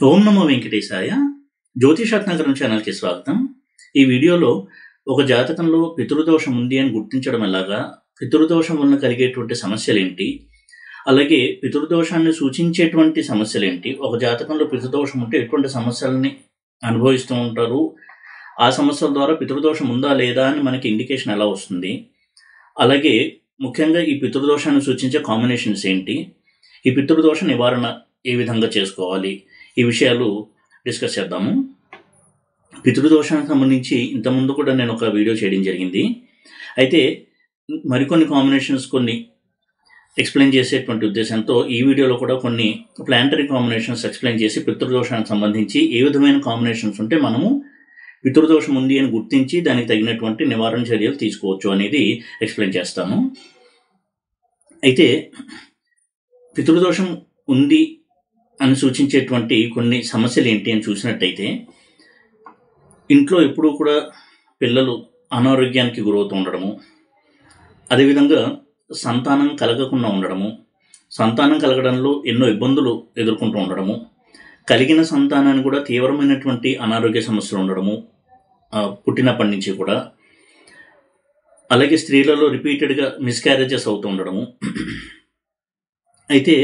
ఓం నమో వెంకటేశాయ. జ్యోతిషాత్నగరం ఛానల్కి స్వాగతం. ఈ వీడియోలో ఒక జాతకంలో పితృదోషం ఉంది అని గుర్తించడం ఎలాగా, పితృదోషం వలన కలిగేటువంటి సమస్యలేంటి, అలాగే పితృదోషాన్ని సూచించేటువంటి సమస్యలేంటి, ఒక జాతకంలో పితృదోషం ఉంటే ఎటువంటి సమస్యలని అనుభవిస్తూ ఉంటారు, ఆ సమస్యల ద్వారా పితృదోషం ఉందా లేదా అని మనకి ఇండికేషన్ ఎలా వస్తుంది, అలాగే ముఖ్యంగా ఈ పితృదోషాన్ని సూచించే కాంబినేషన్స్ ఏంటి, ఈ పితృదోష నివారణ ఏ విధంగా చేసుకోవాలి, ఈ విషయాలు డిస్కస్ చేద్దాము. పితృదోషానికి సంబంధించి ఇంతకుముందు కూడా నేను ఒక వీడియో చేయడం జరిగింది. అయితే మరికొన్ని కాంబినేషన్స్ కొన్ని ఎక్స్ప్లెయిన్ చేసేటువంటి ఉద్దేశంతో ఈ వీడియోలో కూడా కొన్ని ప్లానటరీ కాంబినేషన్స్ ఎక్స్ప్లెయిన్ చేసి పితృదోషానికి సంబంధించి ఏ విధమైన కాంబినేషన్స్ ఉంటే మనము పితృదోషం ఉంది అని గుర్తించి దానికి తగినటువంటి నివారణ చర్యలు తీసుకోవచ్చు అనేది ఎక్స్ప్లెయిన్ చేస్తాము. అయితే పితృదోషం ఉంది అని సూచించేటువంటి కొన్ని సమస్యలు ఏంటి అని చూసినట్టయితే, ఇంట్లో ఎప్పుడూ కూడా పిల్లలు అనారోగ్యానికి గురవుతూ ఉండడము, అదేవిధంగా సంతానం కలగకుండా ఉండడము, సంతానం కలగడంలో ఎన్నో ఇబ్బందులు ఎదుర్కొంటూ ఉండడము, కలిగిన సంతానాన్ని కూడా తీవ్రమైనటువంటి అనారోగ్య సమస్యలు ఉండడము పుట్టినప్పటి నుంచి కూడా, అలాగే స్త్రీలలో రిపీటెడ్గా మిస్క్యారేజెస్ అవుతూ ఉండడము. అయితే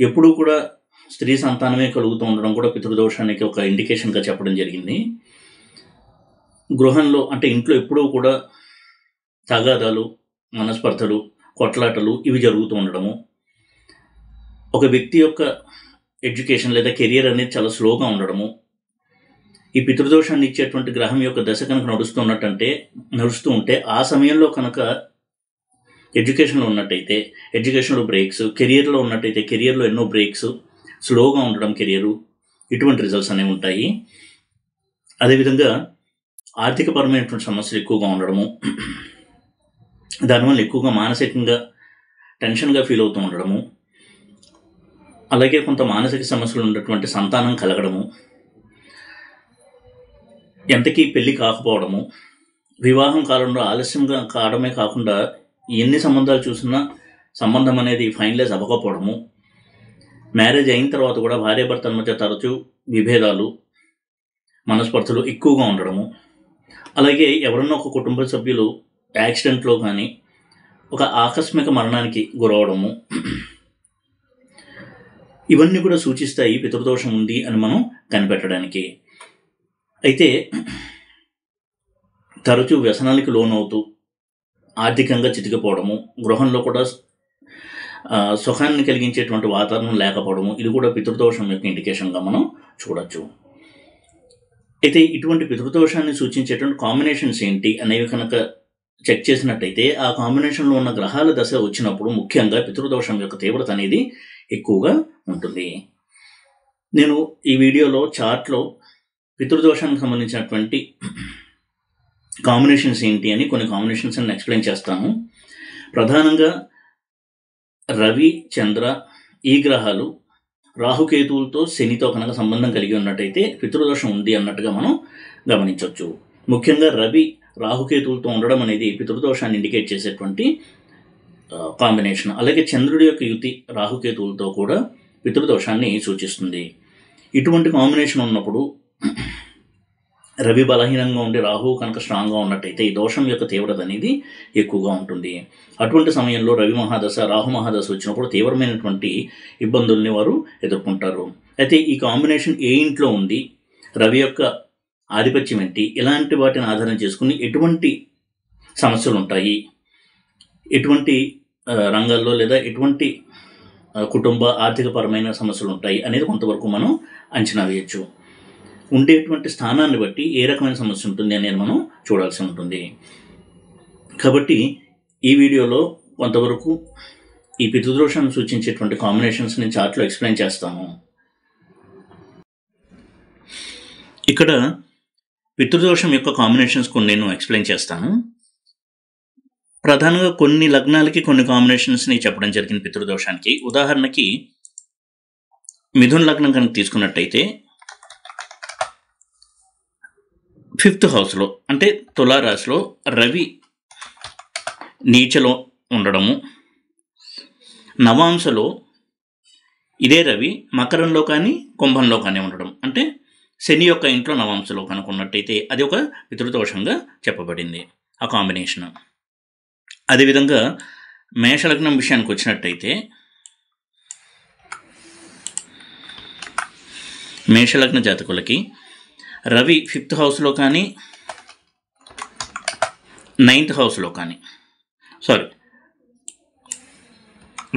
ఎప్పుడూ కూడా స్త్రీ సంతానమే కలుగుతూ ఉండడం కూడా పితృదోషానికి ఒక ఇండికేషన్గా చెప్పడం జరిగింది. గృహంలో అంటే ఇంట్లో ఎప్పుడూ కూడా తగాదాలు, మనస్పర్ధలు, కొట్లాటలు ఇవి జరుగుతూ ఉండడము, ఒక వ్యక్తి యొక్క ఎడ్యుకేషన్ లేదా కెరియర్ అనేది చాలా స్లోగా ఉండడము, ఈ పితృదోషాన్ని ఇచ్చేటువంటి గ్రహం యొక్క దశ కనుక నడుస్తూ ఉంటే ఆ సమయంలో కనుక ఎడ్యుకేషన్లో ఉన్నట్టయితే ఎడ్యుకేషన్లో బ్రేక్స్, కెరియర్లో ఉన్నట్టయితే కెరియర్లో ఎన్నో బ్రేక్స్, స్లోగా ఉండడం కెరియరు, ఇటువంటి రిజల్ట్స్ అనేవి ఉంటాయి. అదేవిధంగా ఆర్థికపరమైనటువంటి సమస్యలు ఎక్కువగా ఉండడము, దానివల్ల ఎక్కువగా మానసికంగా టెన్షన్గా ఫీల్ అవుతూ ఉండడము, అలాగే కొంత మానసిక సమస్యలు ఉన్నటువంటి సంతానం కలగడము, ఎంతకీ పెళ్ళి కాకపోవడము, వివాహం కాలంలో ఆలస్యంగా కావడమే కాకుండా ఎన్ని సంబంధాలు చూసినా సంబంధం అనేది ఫైనలైజ్ అవ్వకపోవడము, మ్యారేజ్ అయిన తర్వాత కూడా భార్యాభర్తల మధ్య తరచూ విభేదాలు, మనస్పర్ధలు ఎక్కువగా ఉండడము, అలాగే ఎవరన్నా ఒక కుటుంబ సభ్యులు యాక్సిడెంట్లో కానీ ఒక ఆకస్మిక మరణానికి గురవడము, ఇవన్నీ కూడా సూచిస్తాయి పితృదోషం ఉంది అని మనం కనిపెట్టడానికి. అయితే తరచూ వ్యసనానికి లోనవుతూ ఆర్థికంగా చితికిపోవడము, గృహంలో కూడా సుఖాన్ని కలిగించేటువంటి వాతావరణం లేకపోవడము, ఇది కూడా పితృదోషం యొక్క ఇండికేషన్గా మనం చూడొచ్చు. అయితే ఇటువంటి పితృదోషాన్ని సూచించేటువంటి కాంబినేషన్స్ ఏంటి అనేవి కనుక చెక్ చేసినట్టయితే ఆ కాంబినేషన్లో ఉన్న గ్రహాల దశ వచ్చినప్పుడు ముఖ్యంగా పితృదోషం యొక్క తీవ్రత అనేది ఎక్కువగా ఉంటుంది. నేను ఈ వీడియోలో చార్ట్లో పితృదోషానికి సంబంధించినటువంటి కాంబినేషన్స్ ఏంటి అని కొన్ని కాంబినేషన్స్ అని ఎక్స్ప్లెయిన్ చేస్తాను. ప్రధానంగా రవి, చంద్ర ఈ గ్రహాలు రాహుకేతువులతో, శనితో కనుక సంబంధం కలిగి ఉన్నట్టయితే పితృదోషం ఉంది అన్నట్టుగా మనం గమనించవచ్చు. ముఖ్యంగా రవి రాహుకేతువులతో ఉండడం అనేది పితృదోషాన్ని ఇండికేట్ చేసేటువంటి కాంబినేషన్. అలాగే చంద్రుడి యొక్క యుతి రాహుకేతువులతో కూడా పితృదోషాన్ని సూచిస్తుంది. ఇటువంటి కాంబినేషన్ ఉన్నప్పుడు రవి బలహీనంగా ఉండి రాహువు కనుక స్ట్రాంగ్గా ఉన్నట్టయితే ఈ దోషం యొక్క తీవ్రత అనేది ఎక్కువగా ఉంటుంది. అటువంటి సమయంలో రవి మహాదశ, రాహు మహాదశ వచ్చినప్పుడు తీవ్రమైనటువంటి ఇబ్బందుల్ని వారు ఎదుర్కొంటారు. అయితే ఈ కాంబినేషన్ ఏ ఇంట్లో ఉంది, రవి యొక్క ఆధిపత్యం ఏంటి, ఇలాంటి వాటిని ఆధారం చేసుకుని ఎటువంటి సమస్యలు ఉంటాయి, ఎటువంటి రంగాల్లో లేదా ఎటువంటి కుటుంబ ఆర్థికపరమైన సమస్యలు ఉంటాయి అనేది కొంతవరకు మనం అంచనా వేయచ్చు. ఉండేటువంటి స్థానాన్ని బట్టి ఏ రకమైన సమస్య ఉంటుంది అనేది మనం చూడాల్సి ఉంటుంది. కాబట్టి ఈ వీడియోలో కొంతవరకు ఈ పితృదోషాన్ని సూచించేటువంటి కాంబినేషన్స్ నేను చార్ట్లో ఎక్స్ప్లెయిన్ చేస్తాను. ఇక్కడ పితృదోషం యొక్క కాంబినేషన్స్ కొన్ని నేను ఎక్స్ప్లెయిన్ చేస్తాను. ప్రధానంగా కొన్ని లగ్నాలకి కొన్ని కాంబినేషన్స్ని చెప్పడం జరిగింది పితృదోషానికి. ఉదాహరణకి మిథున లగ్నం కనుక తీసుకున్నట్టయితే 5th హౌస్లో అంటే తులారాశిలో రవి నీచలో ఉండడము, నవాంశలో ఇదే రవి మకరంలో కానీ కుంభంలో కానీ ఉండడం, అంటే శని యొక్క ఇంట్లో నవాంశలో కనుకున్నట్టయితే అది ఒక పితృదోషంగా చెప్పబడింది ఆ కాంబినేషన్. అదేవిధంగా మేషలగ్నం విషయానికి వచ్చినట్టయితే మేషలగ్న జాతకులకి రవి 5th హౌస్లో కానీ 9th హౌస్లో కానీ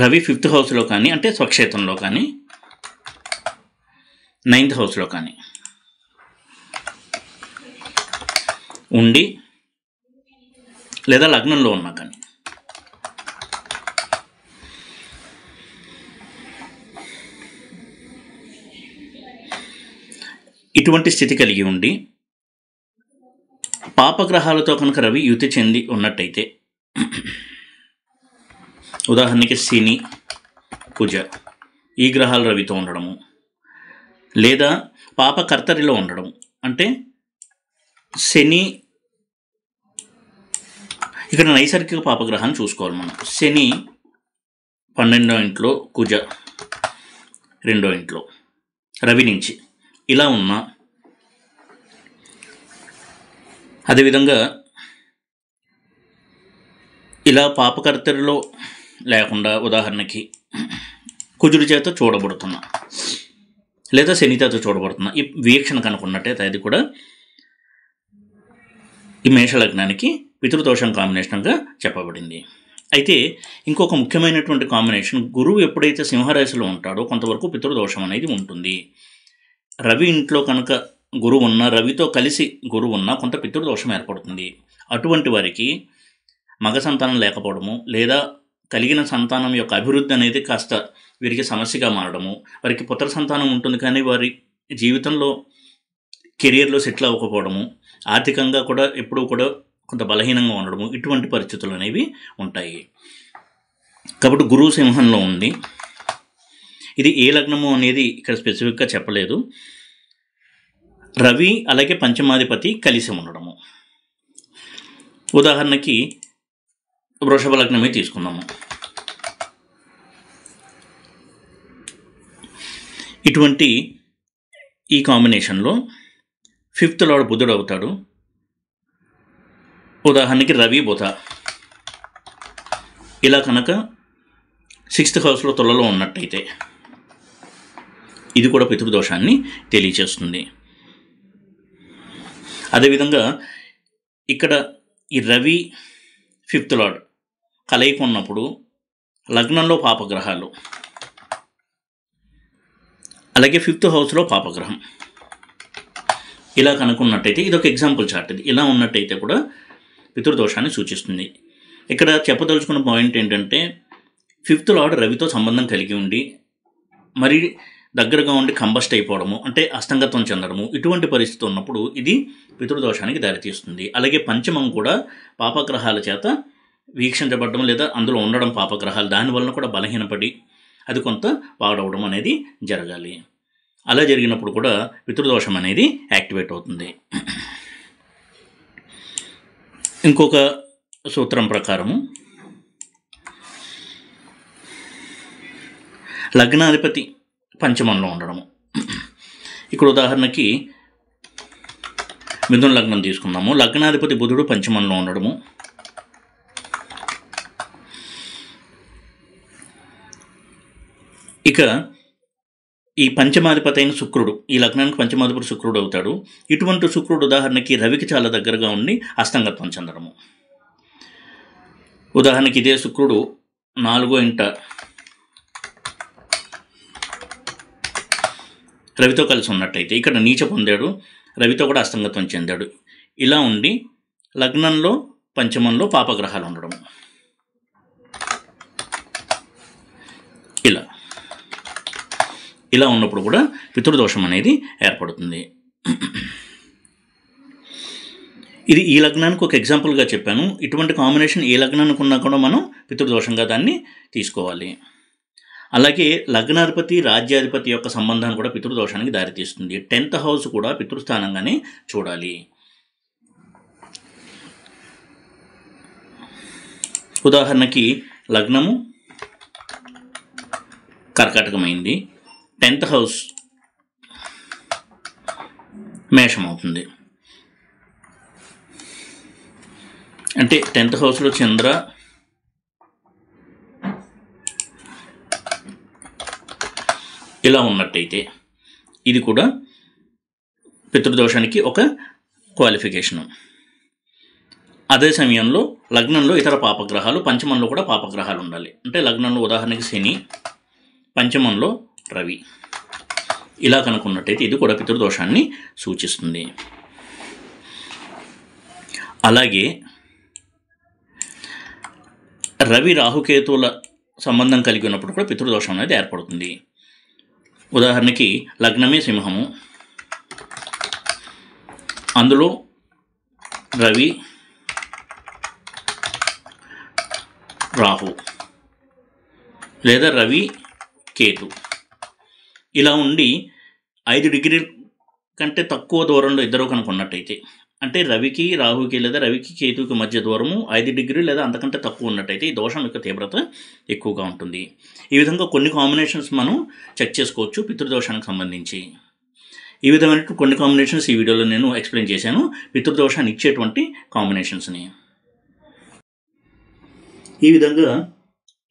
రవి 5th హౌస్లో కానీ అంటే స్వక్షేత్రంలో కానీ 9th హౌస్లో కానీ ఉండి లేదా లగ్నంలో ఉన్నా కానీ ఇటువంటి స్థితి కలిగి ఉండి పాపగ్రహాలతో కనుక రవి యుతి చెంది ఉన్నట్టయితే, ఉదాహరణకి శని, కుజ ఈ గ్రహాలు రవితో ఉండడము, లేదా పాపకర్తరిలో ఉండడం, అంటే శని, ఇక్కడ నైసర్గిక పాపగ్రహాన్ని చూసుకోవాలి మనం. శని 12వ ఇంట్లో, కుజ 2వ ఇంట్లో రవి నుంచి ఇలా ఉన్నా, అదేవిధంగా ఇలా పాపకర్తరిలో లేకుండా ఉదాహరణకి కుజుడి చేత చూడబడుతున్నా లేదా శని చేత చూడబడుతున్నా ఈ వీక్షణ కనుకున్నట్టయితే అది కూడా ఈ మేషలగ్నానికి పితృదోషం కాంబినేషన్గా చెప్పబడింది. అయితే ఇంకొక ముఖ్యమైనటువంటి కాంబినేషన్, గురువు ఎప్పుడైతే సింహరాశిలో ఉంటాడో కొంతవరకు పితృదోషం అనేది ఉంటుంది. రవి ఇంట్లో కనుక గురువు ఉన్న, రవితో కలిసి గురువు ఉన్న కొంత పితృదోషం ఏర్పడుతుంది. అటువంటి వారికి మగ సంతానం లేకపోవడము లేదా కలిగిన సంతానం యొక్క అభివృద్ధి అనేది కాస్త వీరికి సమస్యగా మారడము, వారికి పుత్ర సంతానం ఉంటుంది కానీ వారి జీవితంలో కెరియర్లో సెటిల్ అవ్వకపోవడము, ఆర్థికంగా కూడా ఎప్పుడూ కూడా కొంత బలహీనంగా ఉండడము, ఇటువంటి పరిస్థితులు అనేవి ఉంటాయి. కాబట్టి గురువు సింహంలో ఉంది. ఇది ఏ లగ్నము అనేది ఇక్కడ స్పెసిఫిక్గా చెప్పలేదు. రవి అలాగే పంచమాధిపతి కలిసి ఉండడము, ఉదాహరణకి వృషభ లగ్నమే తీసుకుందాము. ఇటువంటి ఈ కాంబినేషన్లో 5th లార్డ్ బుధుడు అవుతాడు. ఉదాహరణకి రవి బుధ ఇలా కనుక 6th హౌస్లో తులలో ఉన్నట్టయితే ఇది కూడా పితృదోషాన్ని తెలియచేస్తుంది. అదేవిధంగా ఇక్కడ ఈ రవి 5th లార్డ్ కలయిక ఉన్నప్పుడు లగ్నంలో పాపగ్రహాలు, అలాగే 5th హౌస్లో పాపగ్రహం ఇలా కనుక్కున్నట్టయితే ఇది ఒక ఎగ్జాంపుల్ చార్ట్. ఇది ఇలా ఉన్నట్టయితే కూడా పితృదోషాన్ని సూచిస్తుంది. ఇక్కడ చెప్పదలుచుకున్న పాయింట్ ఏంటంటే 5th లార్డ్ రవితో సంబంధం కలిగి ఉండి మరి దగ్గరగా ఉండి కంబస్ట్ అయిపోవడము, అంటే అస్తంగత్వం చెందడము, ఇటువంటి పరిస్థితి ఉన్నప్పుడు ఇది పితృదోషానికి దారితీస్తుంది. అలాగే పంచమం కూడా పాపగ్రహాల చేత వీక్షించబడడం లేదా అందులో ఉండడం పాపగ్రహాలు, దానివల్ల కూడా బలహీనపడి అది కొంత పాడవడం అనేది జరగాలి. అలా జరిగినప్పుడు కూడా పితృదోషం అనేది యాక్టివేట్ అవుతుంది. ఇంకొక సూత్రం ప్రకారము లగ్నాధిపతి పంచమంలో ఉండడము, ఇక్కడ ఉదాహరణకి మిథున లగ్నం తీసుకున్నాము. లగ్నాధిపతి బుధుడు పంచమంలో ఉండడము, ఇక ఈ పంచమాధిపతి అయిన శుక్రుడు, ఈ లగ్నానికి పంచమాధిపతి శుక్రుడు అవుతాడు. ఇటువంటి శుక్రుడు ఉదాహరణకి రవికి చాలా దగ్గరగా ఉండి అస్తంగత్వం చెందడము, ఉదాహరణకి ఇదే శుక్రుడు 4వ ఇంట రవితో కలిసి ఉన్నట్టయితే ఇక్కడ నీచ పొందాడు, రవితో కూడా అస్తంగత్వం చెందాడు. ఇలా ఉండి లగ్నంలో పంచమంలో పాపగ్రహాలు ఉండడం, ఇలా ఉన్నప్పుడు కూడా పితృదోషం అనేది ఏర్పడుతుంది. ఇది ఈ లగ్నానికి ఒక ఎగ్జాంపుల్గా చెప్పాను. ఇటువంటి కాంబినేషన్ ఏ లగ్నానికి ఉన్నా కూడా మనం పితృదోషంగా దాన్ని తీసుకోవాలి. అలాగే లగ్నాధిపతి రాజ్యాధిపతి యొక్క సంబంధాన్ని కూడా పితృదోషానికి దారితీస్తుంది. 10th హౌస్ కూడా పితృస్థానంగానే చూడాలి. ఉదాహరణకి లగ్నము కర్కాటకమైంది. 10th హౌస్ మేషం అవుతుంది. అంటే 10th హౌస్లో చంద్ర, ఇలా ఉన్నట్టయితే ఇది కూడా పితృదోషానికి ఒక క్వాలిఫికేషను. అదే సమయంలో లగ్నంలో ఇతర పాపగ్రహాలు, పంచమంలో కూడా పాపగ్రహాలు ఉండాలి. అంటే లగ్నంలో ఉదాహరణకి శని, పంచమంలో రవి, ఇలా కనుక్కున్నట్టయితే ఇది కూడా పితృదోషాన్ని సూచిస్తుంది. అలాగే రవి రాహుకేతువుల సంబంధం కలిగి ఉన్నప్పుడు కూడా పితృదోషం అనేది ఏర్పడుతుంది. ఉదాహరణకి లగ్నమే సింహము, అందులో రవి రాహు లేదా రవి కేతు ఇలా ఉండి 5 డిగ్రీల కంటే తక్కువ దూరంలో ఇద్దరు కనుక ఉన్నట్టయితే, అంటే రవికి రాహుకి లేదా రవికి కేతువుకి మధ్య దూరము 5 డిగ్రీలు లేదా అంతకంటే తక్కువ ఉన్నట్టయితే ఈ దోషం యొక్క తీవ్రత ఎక్కువగా ఉంటుంది. ఈ విధంగా కొన్ని కాంబినేషన్స్ మనం చెక్ చేసుకోవచ్చు పితృదోషానికి సంబంధించి. ఈ విధమైన కొన్ని కాంబినేషన్స్ ఈ వీడియోలో నేను ఎక్స్ప్లెయిన్ చేశాను, పితృదోషాన్ని ఇచ్చేటువంటి కాంబినేషన్స్ని. ఈ విధంగా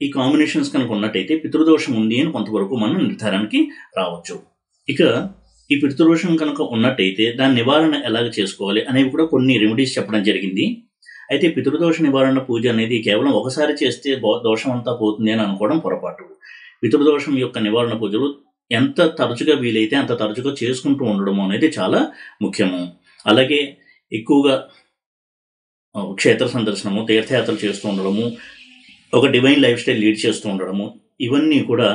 ఈ కాంబినేషన్స్ కనుక ఉన్నట్టయితే పితృదోషం ఉంది అని కొంతవరకు మనం నిర్ధారణకి రావచ్చు. ఇక ఈ పితృదోషం కనుక ఉన్నట్టయితే దాని నివారణ ఎలాగ చేసుకోవాలి అనేవి కూడా కొన్ని రెమెడీస్ చెప్పడం జరిగింది. అయితే పితృదోష నివారణ పూజ అనేది కేవలం ఒకసారి చేస్తే దోషం అంతా పోతుంది అని అనుకోవడం పొరపాటు. పితృదోషం యొక్క నివారణ పూజలు ఎంత తరచుగా వీలైతే అంత తరచుగా చేసుకుంటూ ఉండడం అనేది చాలా ముఖ్యము. అలాగే ఎక్కువగా క్షేత్ర సందర్శనము, తీర్థయాత్రలు చేస్తూ ఉండడము, ఒక డివైన్ లైఫ్ స్టైల్ లీడ్ చేస్తూ ఉండడము, ఇవన్నీ కూడా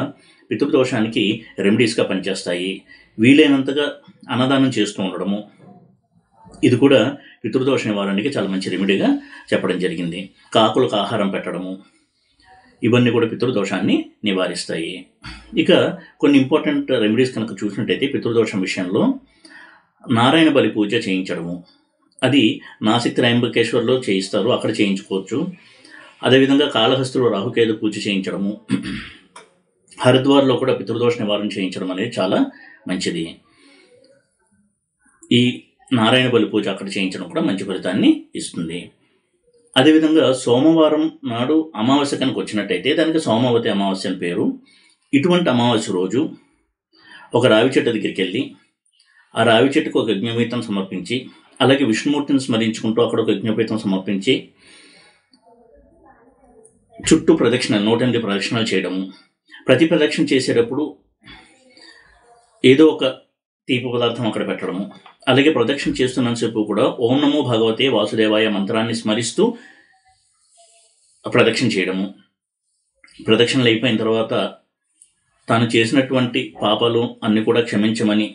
పితృదోషానికి రెమెడీస్గా పనిచేస్తాయి. వీలైనంతగా అన్నదానం చేస్తూ ఉండడము, ఇది కూడా పితృదోష నివారణకి చాలా మంచి రెమెడీగా చెప్పడం జరిగింది. కాకులకు ఆహారం పెట్టడము, ఇవన్నీ కూడా పితృదోషాన్ని నివారిస్తాయి. ఇక కొన్ని ఇంపార్టెంట్ రెమెడీస్ కనుక చూసినట్టయితే పితృదోషం విషయంలో నారాయణ బలి పూజ చేయించడము, అది నాసిక్ త్రయంబకేశ్వర్లో చేయిస్తారు, అక్కడ చేయించుకోవచ్చు. అదేవిధంగా కాళహస్తిలో రాహుకేతు పూజ చేయించడము, హరిద్వార్లో కూడా పితృదోష నివారణ చేయించడం అనేది చాలా మంచిది. ఈ నారాయణ బలి పూజ అక్కడ చేయించడం కూడా మంచి ఫలితాన్ని ఇస్తుంది. అదేవిధంగా సోమవారం నాడు అమావాస్య కనుక వచ్చినట్టయితే దానికి సోమవతి అమావాస్య అని పేరు. ఇటువంటి అమావాస్య రోజు ఒక రావి చెట్టు దగ్గరికి వెళ్ళి ఆ రావి చెట్టుకు ఒక యజ్ఞోపేతం సమర్పించి, అలాగే విష్ణుమూర్తిని స్మరించుకుంటూ అక్కడ ఒక యజ్ఞోపేతం సమర్పించి చుట్టూ ప్రదక్షిణ 108 ప్రదక్షిణలు చేయడము. ప్రతి ప్రదక్షిణ చేసేటప్పుడు ఏదో ఒక తీపి పదార్థం అక్కడ పెట్టడము. అలాగే ప్రదక్షిణ చేస్తున్నంతసేపు కూడా ఓం నమో భగవతే వాసుదేవాయ మంత్రాన్ని స్మరిస్తూ ప్రదక్షిణ చేయడము. ప్రదక్షిణలు అయిపోయిన తర్వాత తాను చేసినటువంటి పాపాలు అన్నీ కూడా క్షమించమని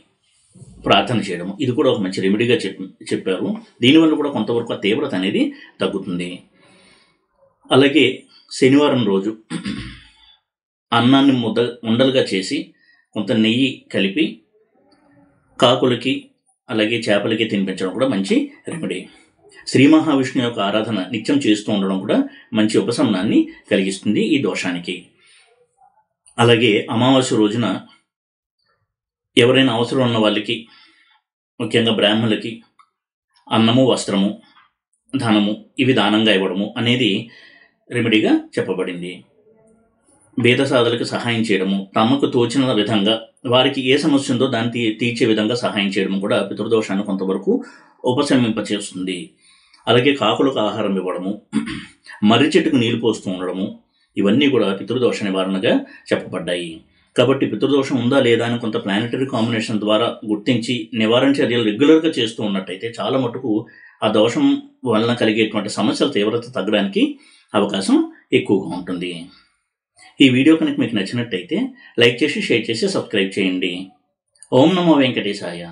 ప్రార్థన చేయడము, ఇది కూడా ఒక మంచి రెమెడీగా చెప్పారు. దీనివల్ల కూడా కొంతవరకు ఆ తీవ్రత అనేది తగ్గుతుంది. అలాగే శనివారం రోజు అన్నాన్ని ఉండలుగా చేసి కొంత నెయ్యి కలిపి కాకులకి అలాగే చేపలకి తినిపించడం కూడా మంచి రెమెడీ. శ్రీ మహావిష్ణువు యొక్క ఆరాధన నిత్యం చేస్తూ ఉండడం కూడా మంచి ఉపశమనాన్ని కలిగిస్తుంది ఈ దోషానికి. అలాగే అమావాస్య రోజున ఎవరైనా అవసరం ఉన్న వాళ్ళకి, ముఖ్యంగా బ్రాహ్మణులకి అన్నము, వస్త్రము, ధనము ఇవి దానంగా ఇవ్వడము అనేది రెమెడీగా చెప్పబడింది. భేద సాధులకు సహాయం చేయడము, తమకు తోచిన విధంగా వారికి ఏ సమస్య ఉందో దాన్ని తీర్చే విధంగా సహాయం చేయడం కూడా పితృదోషాన్ని కొంతవరకు ఉపశమింపచేస్తుంది. అలాగే కాకులకు ఆహారం ఇవ్వడము, మర్రి చెట్టుకు నీళ్లు పోస్తూ ఉండడము, ఇవన్నీ కూడా పితృదోష నివారణగా చెప్పబడ్డాయి. కాబట్టి పితృదోషం ఉందా లేదా అని కొంత ప్లానెటరీ కాంబినేషన్ ద్వారా గుర్తించి నివారణ చర్యలు రెగ్యులర్గా చేస్తూ ఉన్నట్టయితే చాలా మటుకు ఆ దోషం వలన కలిగేటువంటి సమస్యల తీవ్రత తగ్గడానికి అవకాశం ఎక్కువగా ఉంటుంది. ఈ వీడియో కనుక మీకు నచ్చినట్టయితే లైక్ చేసి, షేర్ చేసి, సబ్స్క్రైబ్ చేయండి. ఓం నమో వెంకటేశాయ.